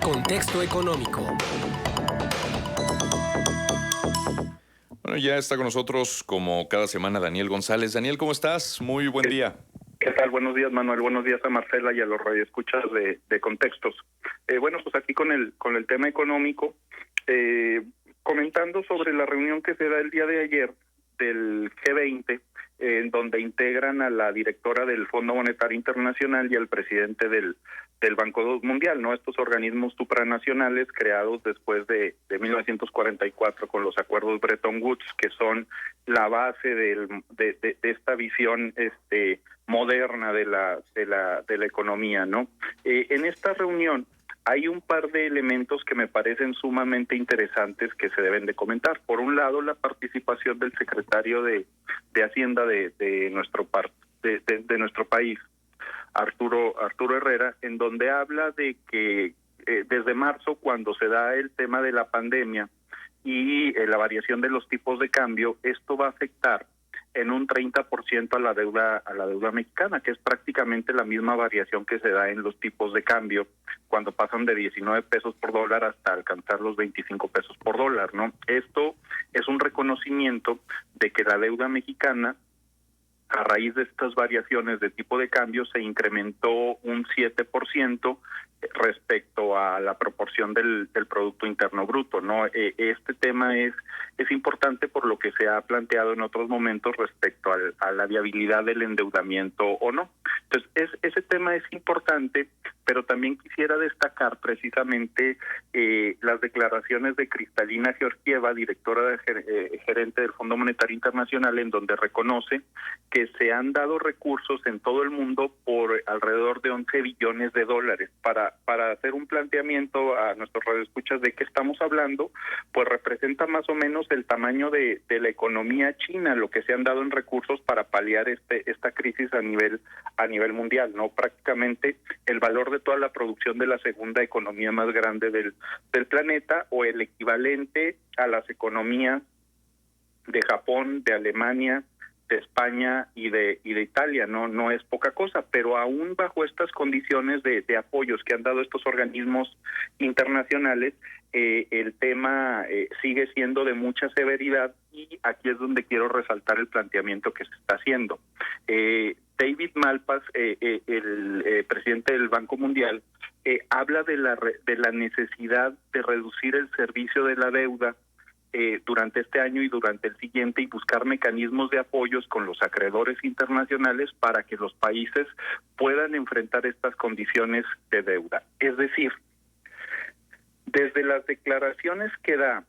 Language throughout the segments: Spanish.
Contexto económico. Bueno, ya está con nosotros como cada semana Daniel González. Daniel, ¿cómo estás? Muy buen día. ¿Qué tal? Buenos días, Manuel. Buenos días a Marcela y a los radioescuchas de Contextos. Bueno, pues aquí con el tema económico, comentando sobre la reunión que se da el día de ayer del G20, en donde integran a la directora del Fondo Monetario Internacional y al presidente del Banco Mundial, ¿no? Estos organismos supranacionales creados después de 1944 con los acuerdos Bretton Woods, que son la base de esta visión moderna de la economía, ¿no? En esta reunión hay un par de elementos que me parecen sumamente interesantes que se deben de comentar. Por un lado, la participación del secretario de Hacienda de nuestro país, Arturo Herrera, en donde habla de que desde marzo, cuando se da el tema de la pandemia y la variación de los tipos de cambio, esto va a afectar en un 30% a la deuda mexicana, que es prácticamente la misma variación que se da en los tipos de cambio cuando pasan de 19 pesos por dólar hasta alcanzar los 25 pesos por dólar, ¿no? Esto es un reconocimiento de que la deuda mexicana, a raíz de estas variaciones de tipo de cambio, se incrementó un 7% respecto a la proporción del Producto Interno Bruto, ¿no? Este tema es importante por lo que se ha planteado en otros momentos respecto a la viabilidad del endeudamiento o no. Entonces, ese tema es importante, pero también quisiera destacar precisamente las declaraciones de Kristalina Georgieva, directora gerente del Fondo Monetario Internacional, en donde reconoce que se han dado recursos en todo el mundo por alrededor de 11 billones de dólares. Para hacer un planteamiento a nuestros radioescuchas de qué estamos hablando, pues representa más o menos el tamaño de la economía china, lo que se han dado en recursos para paliar esta crisis a nivel mundial, ¿no? Prácticamente el valor de toda la producción de la segunda economía más grande del planeta, o el equivalente a las economías de Japón, de Alemania, de España y de Italia. No es poca cosa, pero aún bajo estas condiciones de apoyos que han dado estos organismos internacionales, el tema sigue siendo de mucha severidad, y aquí es donde quiero resaltar el planteamiento que se está haciendo. David Malpass, el presidente del Banco Mundial, habla de la necesidad de reducir el servicio de la deuda durante este año y durante el siguiente, y buscar mecanismos de apoyos con los acreedores internacionales para que los países puedan enfrentar estas condiciones de deuda. Es decir, desde las declaraciones que da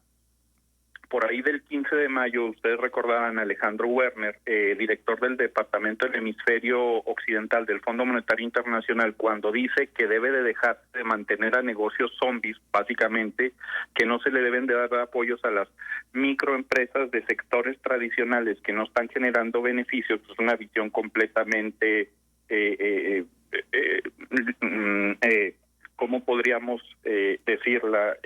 por ahí del 15 de mayo, ustedes recordarán a Alejandro Werner, director del Departamento del Hemisferio Occidental del Fondo Monetario Internacional, cuando dice que debe de dejar de mantener a negocios zombies, básicamente, que no se le deben de dar apoyos a las microempresas de sectores tradicionales que no están generando beneficios. Es una visión completamente ¿cómo podríamos decirla?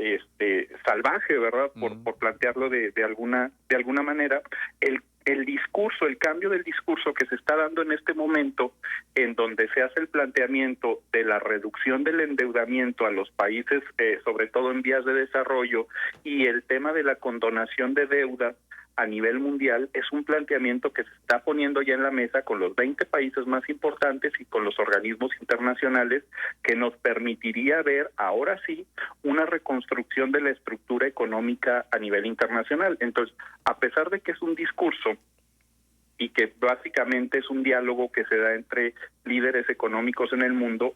Salvaje, ¿verdad? Por plantearlo de alguna manera. El discurso, el cambio del discurso que se está dando en este momento, en donde se hace el planteamiento de la reducción del endeudamiento a los países, sobre todo en vías de desarrollo, y el tema de la condonación de deuda a nivel mundial, es un planteamiento que se está poniendo ya en la mesa con los 20 países más importantes y con los organismos internacionales, que nos permitiría ver ahora sí una reconstrucción de la estructura económica a nivel internacional. Entonces, a pesar de que es un discurso y que básicamente es un diálogo que se da entre líderes económicos en el mundo,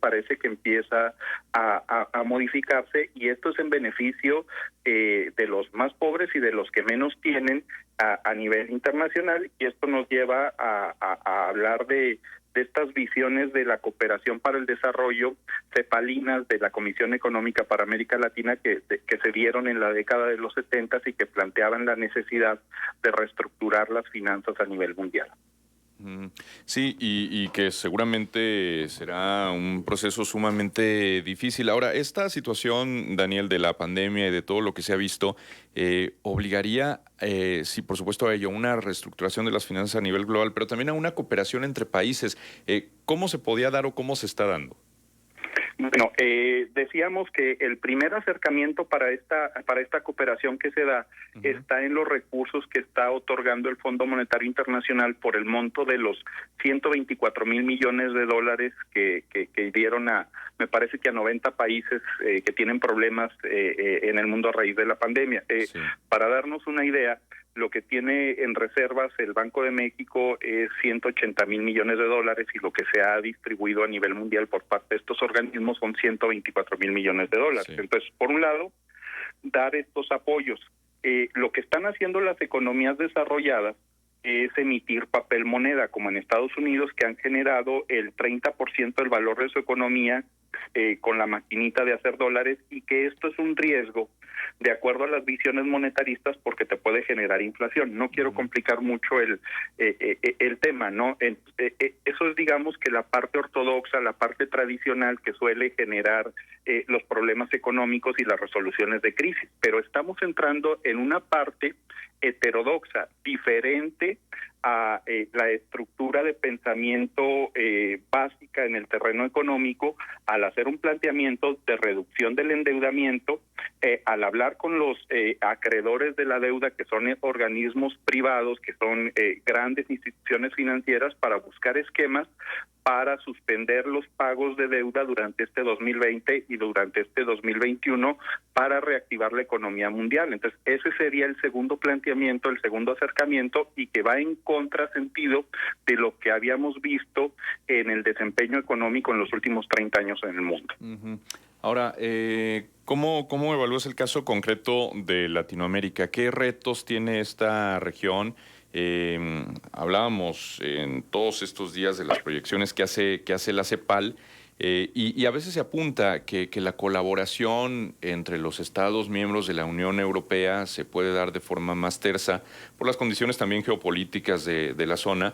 parece que empieza a modificarse, y esto es en beneficio de los más pobres y de los que menos tienen a nivel internacional, y esto nos lleva a hablar de estas visiones de la cooperación para el desarrollo cepalinas de la Comisión Económica para América Latina que se dieron en la década de los 70 y que planteaban la necesidad de reestructurar las finanzas a nivel mundial. Sí, y que seguramente será un proceso sumamente difícil. Ahora, esta situación, Daniel, de la pandemia y de todo lo que se ha visto, obligaría, sí, por supuesto, a ello, una reestructuración de las finanzas a nivel global, pero también a una cooperación entre países. ¿Cómo se podía dar o cómo se está dando? Bueno, decíamos que el primer acercamiento para esta cooperación que se da está en los recursos que está otorgando el Fondo Monetario Internacional por el monto de los 124,000 millones de dólares que dieron me parece que a 90 países que tienen problemas en el mundo a raíz de la pandemia. Sí. Para darnos una idea, lo que tiene en reservas el Banco de México es 180,000 millones de dólares y lo que se ha distribuido a nivel mundial por parte de estos organismos son 124,000 millones de dólares. Sí. Entonces, por un lado, dar estos apoyos. Lo que están haciendo las economías desarrolladas es emitir papel moneda, como en Estados Unidos, que han generado el 30% del valor de su economía con la maquinita de hacer dólares, y que esto es un riesgo de acuerdo a las visiones monetaristas porque te puede generar inflación. No quiero complicar mucho el tema, ¿no? Eso es, digamos, que la parte ortodoxa, la parte tradicional que suele generar los problemas económicos y las resoluciones de crisis, pero estamos entrando en una parte heterodoxa, diferente a la estructura de pensamiento básica en el terreno económico, al hacer un planteamiento de reducción del endeudamiento, al hablar con los acreedores de la deuda, que son organismos privados, que son grandes instituciones financieras, para buscar esquemas para suspender los pagos de deuda durante este 2020 y durante este 2021 para reactivar la economía mundial. Entonces, ese sería el segundo planteamiento, el segundo acercamiento, y que va en contrasentido de lo que habíamos visto en el desempeño económico en los últimos 30 años en el mundo. Ahora, ¿cómo evalúas el caso concreto de Latinoamérica? ¿Qué retos tiene esta región? Hablábamos en todos estos días de las proyecciones que hace la CEPAL, y a veces se apunta que la colaboración entre los Estados miembros de la Unión Europea se puede dar de forma más tersa por las condiciones también geopolíticas de la zona.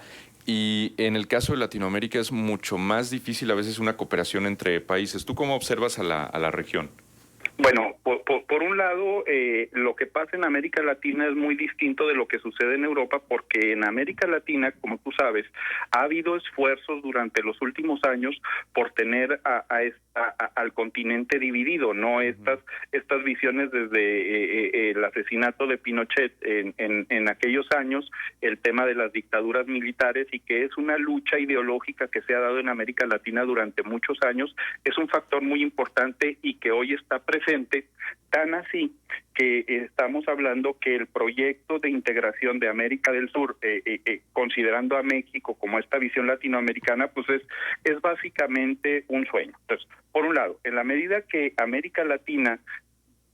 Y en el caso de Latinoamérica es mucho más difícil a veces una cooperación entre países. ¿Tú cómo observas a la región? Bueno, por un lado, lo que pasa en América Latina es muy distinto de lo que sucede en Europa, porque en América Latina, como tú sabes, ha habido esfuerzos durante los últimos años por tener al continente dividido, ¿no? Estas visiones desde el asesinato de Pinochet en aquellos años, el tema de las dictaduras militares, y que es una lucha ideológica que se ha dado en América Latina durante muchos años, es un factor muy importante y que hoy está presente, tan así que estamos hablando que el proyecto de integración de América del Sur, considerando a México como esta visión latinoamericana, pues es básicamente un sueño. Entonces, por un lado, en la medida que América Latina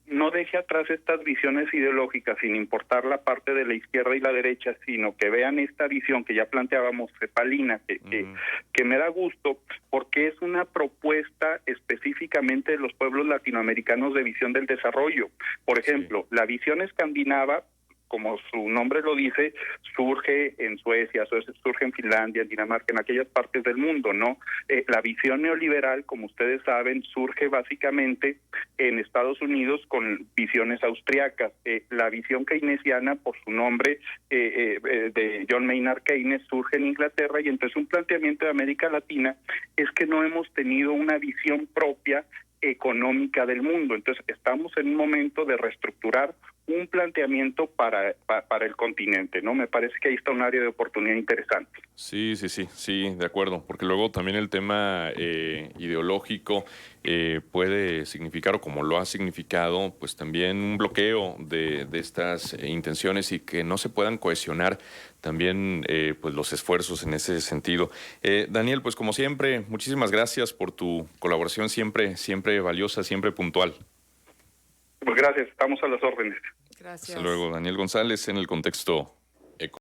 no deje atrás estas visiones ideológicas, sin importar la parte de la izquierda y la derecha, sino que vean esta visión que ya planteábamos, cepalina, que me da gusto, porque es una propuesta específicamente de los pueblos latinoamericanos de visión del desarrollo. Por ejemplo, la visión escandinava, como su nombre lo dice, surge en Suecia, surge en Finlandia, en Dinamarca, en aquellas partes del mundo, ¿no? La visión neoliberal, como ustedes saben, surge básicamente en Estados Unidos con visiones austriacas. La visión keynesiana, por su nombre, de John Maynard Keynes, surge en Inglaterra, y entonces un planteamiento de América Latina es que no hemos tenido una visión propia económica del mundo. Entonces, estamos en un momento de reestructurar un planteamiento para el continente, ¿no? Me parece que ahí está un área de oportunidad interesante. Sí, de acuerdo, porque luego también el tema ideológico puede significar, o como lo ha significado, pues también un bloqueo de estas intenciones, y que no se puedan cohesionar también pues los esfuerzos en ese sentido. Daniel, pues como siempre, muchísimas gracias por tu colaboración, siempre valiosa, siempre puntual. Pues gracias, estamos a las órdenes. Gracias. Hasta luego, Daniel González, en El Contexto.